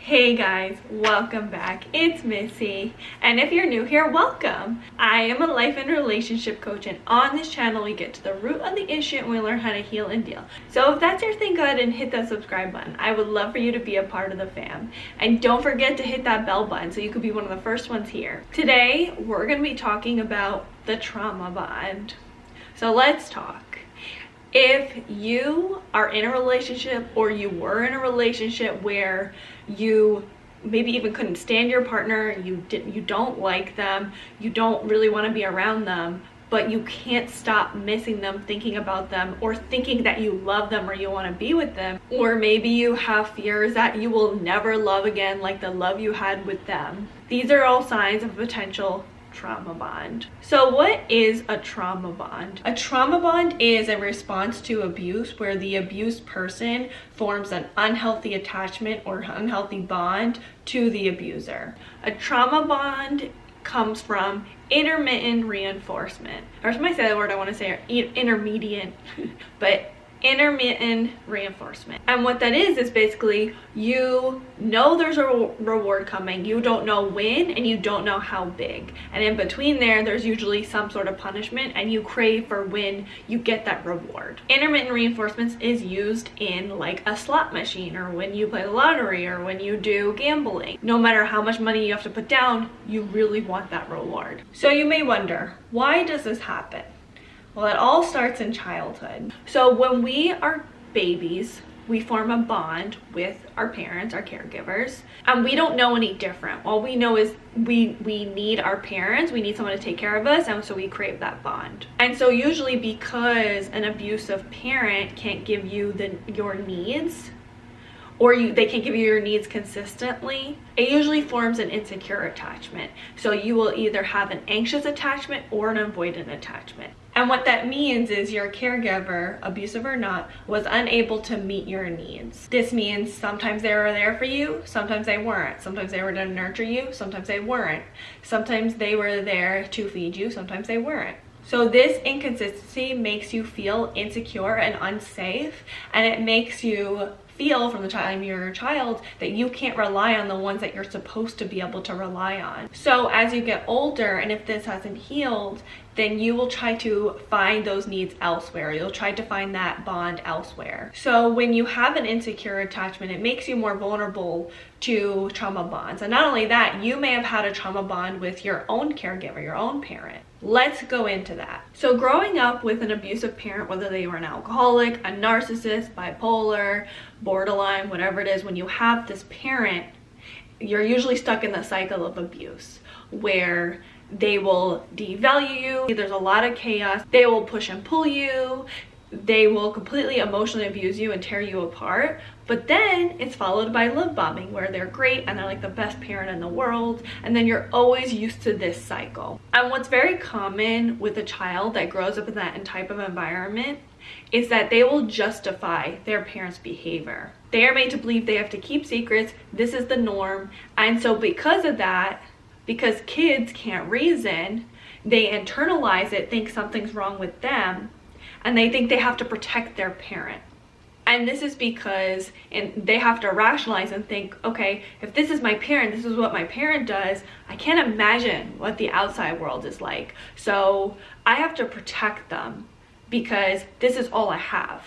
Hey guys, welcome back. It's Missy, and if you're new here, welcome. I am a life and relationship coach, and on this channel we get to the root of the issue and we learn how to heal and deal. So if that's your thing, go ahead and hit that subscribe button. I would love for you to be a part of the fam. And don't forget to hit that bell button so you could be one of the first ones here. Today, we're going to be talking about the trauma bond. So let's talk. If you are in a relationship or you were in a relationship where you maybe even couldn't stand your partner, you don't like them, you don't really want to be around them, but you can't stop missing them, thinking about them, or thinking that you love them or you want to be with them, or maybe you have fears that you will never love again like the love you had with them. These are all signs of potential trauma bond. So what is a trauma bond? A trauma bond is a response to abuse where the abused person forms an unhealthy attachment or unhealthy bond to the abuser. A trauma bond comes from intermittent reinforcement. Every time I say that word, I want to say intermediate, but intermittent reinforcement. And what that is basically you know there's a reward coming, you don't know when and you don't know how big, and in between there's usually some sort of punishment and you crave for when you get that reward. Intermittent reinforcements is used in like a slot machine or when you play the lottery or when you do gambling. No matter how much money you have to put down, you really want that reward. So you may wonder, why does this happen? Well, it all starts in childhood. So when we are babies, we form a bond with our parents, our caregivers, and we don't know any different. All we know is we need our parents, we need someone to take care of us, and so we crave that bond. And so usually because an abusive parent can't give you your needs, or they can't give you your needs consistently, it usually forms an insecure attachment. So you will either have an anxious attachment or an avoidant attachment. And what that means is your caregiver, abusive or not, was unable to meet your needs. This means sometimes they were there for you, sometimes they weren't. Sometimes they were to nurture you, sometimes they weren't. Sometimes they were there to feed you, sometimes they weren't. So this inconsistency makes you feel insecure and unsafe, and it makes you feel from the time you're a child that you can't rely on the ones that you're supposed to be able to rely on. So as you get older, and if this hasn't healed, then you will try to find those needs elsewhere. You'll try to find that bond elsewhere. So when you have an insecure attachment, it makes you more vulnerable to trauma bonds. And not only that, you may have had a trauma bond with your own caregiver, your own parent. Let's go into that. So growing up with an abusive parent, whether they were an alcoholic, a narcissist, bipolar, borderline, whatever it is, when you have this parent, you're usually stuck in the cycle of abuse where they will devalue you, there's a lot of chaos, they will push and pull you, they will completely emotionally abuse you and tear you apart. But then it's followed by love bombing where they're great and they're like the best parent in the world, and then you're always used to this cycle. And what's very common with a child that grows up in that type of environment is that they will justify their parents' behavior. They are made to believe they have to keep secrets, this is the norm, and so because of that, because kids can't reason, they internalize it, think something's wrong with them, and they think they have to protect their parent. And this is because they have to rationalize and think, okay, if this is my parent, this is what my parent does, I can't imagine what the outside world is like. So I have to protect them because this is all I have.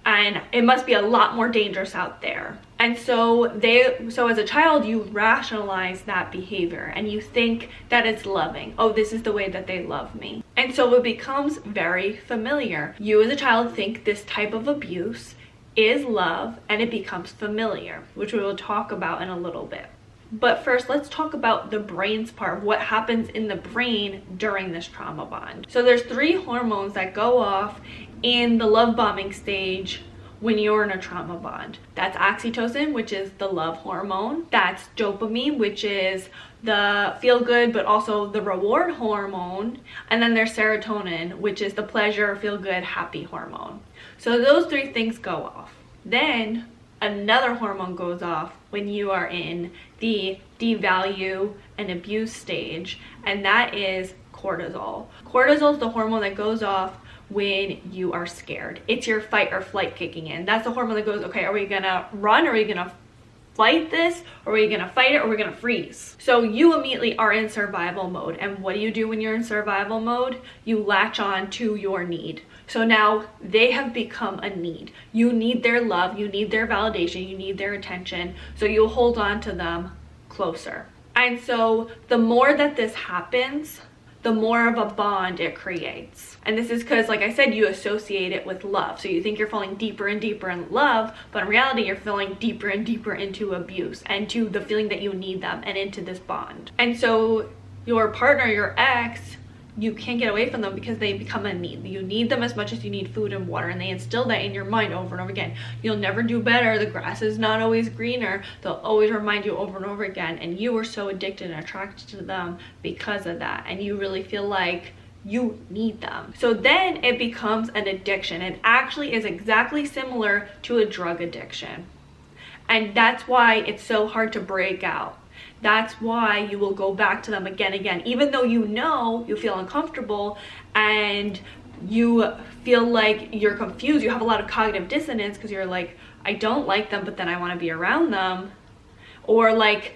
And it must be a lot more dangerous out there. And so as a child, you rationalize that behavior and you think that it's loving. Oh, this is the way that they love me. And so it becomes very familiar. You as a child think this type of abuse is love, and it becomes familiar, which we will talk about in a little bit. But first, let's talk about the brain's part of what happens in the brain during this trauma bond. So there's 3 hormones that go off in the love bombing stage when you're in a trauma bond. That's oxytocin, which is the love hormone. That's dopamine, which is the feel good but also the reward hormone. And then there's serotonin, which is the pleasure, feel good, happy hormone. So those 3 things go off. Then another hormone goes off when you are in the devalue and abuse stage, and that is cortisol. Cortisol is the hormone that goes off when you are scared. It's your fight or flight kicking in. That's the hormone that goes, okay, are we gonna run or are we gonna fight this, or are we gonna fight it, or we're gonna freeze? So you immediately are in survival mode. And what do you do when you're in survival mode? You latch on to your need. So now they have become a need. You need their love, you need their validation, you need their attention. So you'll hold on to them closer. And so the more that this happens, the more of a bond it creates. And this is because, like I said, you associate it with love. So you think you're falling deeper and deeper in love, but in reality, you're falling deeper and deeper into abuse and to the feeling that you need them and into this bond. And so your partner, your ex, you can't get away from them because they become a need. You need them as much as you need food and water, and they instill that in your mind over and over again. You'll never do better. The grass is not always greener. They'll always remind you over and over again, and you are so addicted and attracted to them because of that, and you really feel like you need them. So then it becomes an addiction. It actually is exactly similar to a drug addiction, and that's why it's so hard to break out. That's why you will go back to them again and again, even though you know you feel uncomfortable and you feel like you're confused. You have a lot of cognitive dissonance because you're like, I don't like them, but then I want to be around them. Or like,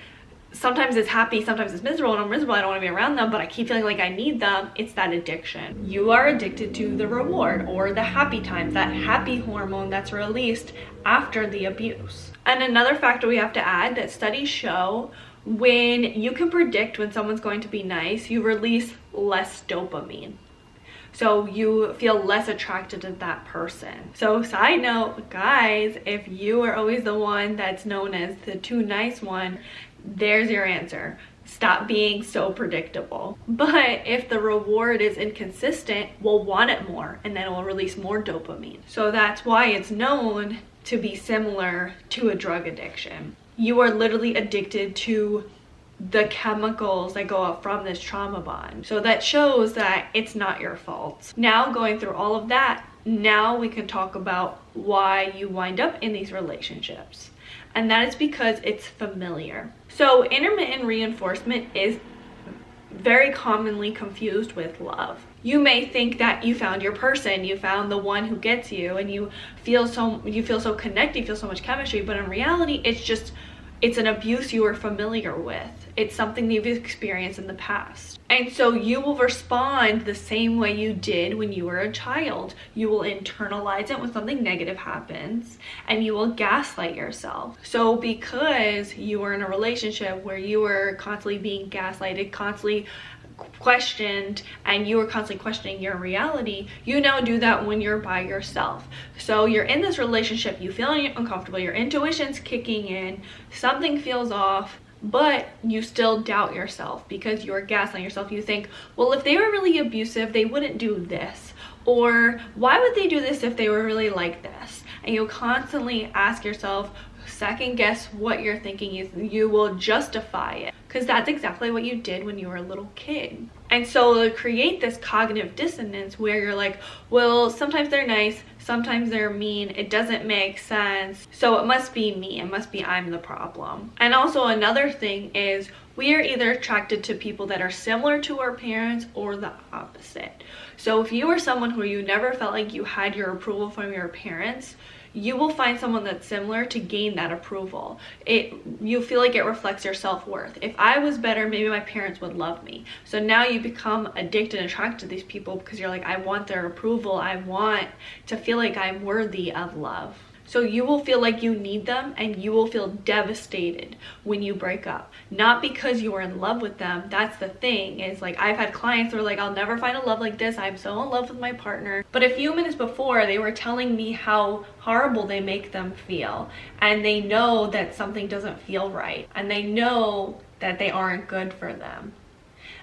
sometimes it's happy, sometimes it's miserable, and I'm miserable, I don't want to be around them, but I keep feeling like I need them. It's that addiction. You are addicted to the reward or the happy times, that happy hormone that's released after the abuse. And another factor we have to add that studies show, when you can predict when someone's going to be nice, you release less dopamine. So you feel less attracted to that person. So side note, guys, if you are always the one that's known as the too nice one, there's your answer. Stop being so predictable. But if the reward is inconsistent, we'll want it more, and then it will release more dopamine. So that's why it's known to be similar to a drug addiction. You are literally addicted to the chemicals that go up from this trauma bond. So that shows that it's not your fault. Now, going through all of that, now we can talk about why you wind up in these relationships. And that is because it's familiar. So intermittent reinforcement is very commonly confused with love. You may think that you found your person, you found the one who gets you, and you feel so connected, you feel so much chemistry, but in reality, it's an abuse you are familiar with. It's something you've experienced in the past. And so you will respond the same way you did when you were a child. You will internalize it when something negative happens, and you will gaslight yourself. So because you were in a relationship where you were constantly being gaslighted, constantly questioned, and you were constantly questioning your reality, you now do that when you're by yourself. So you're in this relationship, you feel uncomfortable, your intuition's kicking in, something feels off, but you still doubt yourself because you're gaslighting yourself. You think, well, if they were really abusive, they wouldn't do this. Or why would they do this if they were really like this? And you'll constantly ask yourself, second guess what you're thinking. You will justify it because that's exactly what you did when you were a little kid. And so to create this cognitive dissonance where you're like, well, sometimes they're nice, sometimes they're mean, it doesn't make sense, so it must be me, it must be I'm the problem. And also another thing is, we are either attracted to people that are similar to our parents or the opposite. So if you are someone who you never felt like you had your approval from your parents, you will find someone that's similar to gain that approval. You feel like it reflects your self-worth. If I was better, maybe my parents would love me. So now you become addicted and attracted to these people because you're like, I want their approval. I want to feel like I'm worthy of love. So you will feel like you need them, and you will feel devastated when you break up. Not because you are in love with them. That's the thing, is like, I've had clients who are like, I'll never find a love like this. I'm so in love with my partner. But a few minutes before, they were telling me how horrible they make them feel. And they know that something doesn't feel right. And they know that they aren't good for them.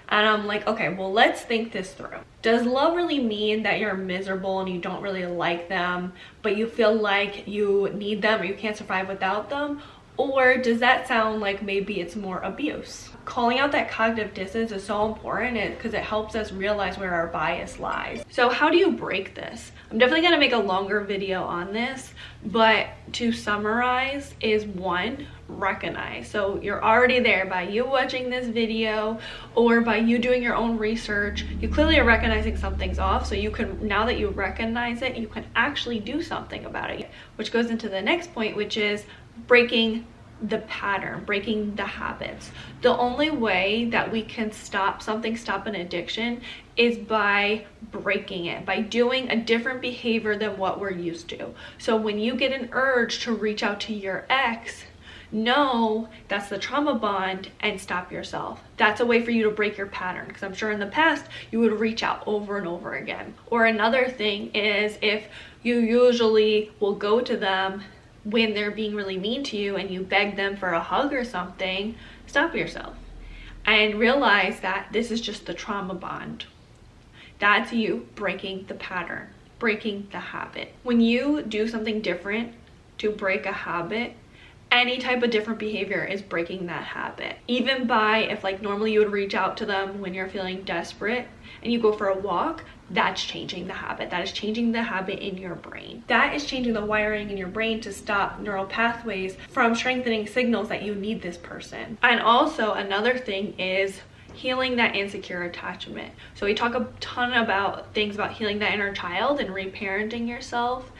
And I'm like, okay, well, let's think this through. Does love really mean that you're miserable and you don't really like them, but you feel like you need them or you can't survive without them? Or does that sound like maybe it's more abuse? Calling out that cognitive dissonance is so important because it helps us realize where our bias lies. So how do you break this? I'm definitely going to make a longer video on this, but to summarize is 1, recognize. So you're already there by you watching this video or by you doing your own research. You clearly are recognizing something's off, so you can, now that you recognize it, you can actually do something about it, which goes into the next point, which is breaking the pattern, breaking the habits. The only way that we can stop an addiction is by breaking it, by doing a different behavior than what we're used to. So when you get an urge to reach out to your ex, know that's the trauma bond and stop yourself. That's a way for you to break your pattern, because I'm sure in the past you would reach out over and over again. Or another thing is, if you usually will go to them when they're being really mean to you and you beg them for a hug or something, stop yourself and realize that this is just the trauma bond. That's you breaking the pattern, breaking the habit. When you do something different to break a habit, any type of different behavior is breaking that habit. Even by, if like normally you would reach out to them when you're feeling desperate and you go for a walk, that's changing the habit. That is changing the habit in your brain. That is changing the wiring in your brain to stop neural pathways from strengthening signals that you need this person. And also another thing is healing that insecure attachment. So we talk a ton about things about healing that inner child and reparenting yourself.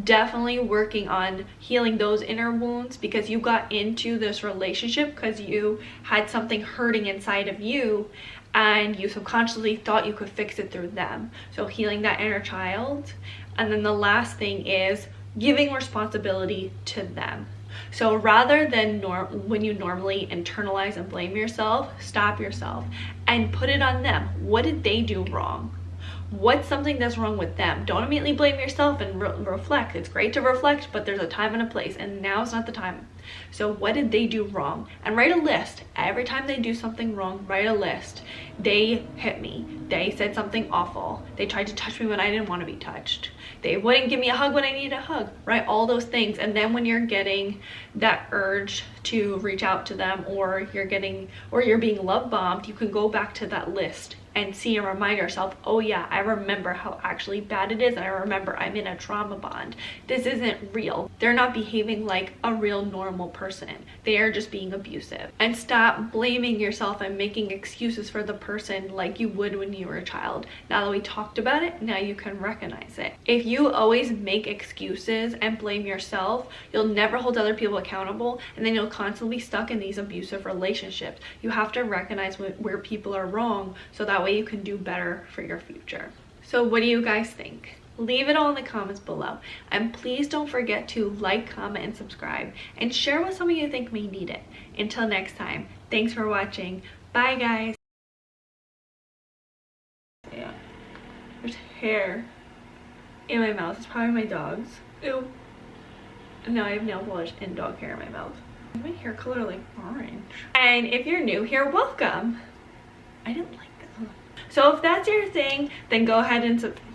Definitely working on healing those inner wounds, because you got into this relationship because you had something hurting inside of you and you subconsciously thought you could fix it through them. So healing that inner child. And then the last thing is giving responsibility to them. So rather than when you normally internalize and blame yourself, stop yourself and put it on them. What did they do wrong? What's something that's wrong with them? Don't immediately blame yourself and reflect. It's great to reflect, but there's a time and a place, and now's not the time. So what did they do wrong? And write a list. Every time they do something wrong, write a list. They hit me. They said something awful. They tried to touch me when I didn't want to be touched. They wouldn't give me a hug when I needed a hug. Write all those things. And then when you're getting that urge to reach out to them, or you're being love bombed, you can go back to that list and see and remind yourself, oh yeah, I remember how actually bad it is, and I remember I'm in a trauma bond. This isn't real. They're not behaving like a real normal person. They are just being abusive. And stop blaming yourself and making excuses for the person like you would when you were a child. Now that we talked about it, now you can recognize it. If you always make excuses and blame yourself, you'll never hold other people accountable, and then you'll constantly be stuck in these abusive relationships. You have to recognize where people are wrong, so that way you can do better for your future. So what do you guys think? Leave it all in the comments below, and please don't forget to like, comment, and subscribe, and share with someone you think may need it. Until next time, thanks for watching. Bye guys. Yeah, there's hair in my mouth. It's probably my dog's. Ew. Now I have nail polish and dog hair in my mouth. My hair color like orange. And if you're new here, welcome. I didn't like that. So if that's your thing, then go ahead and subscribe.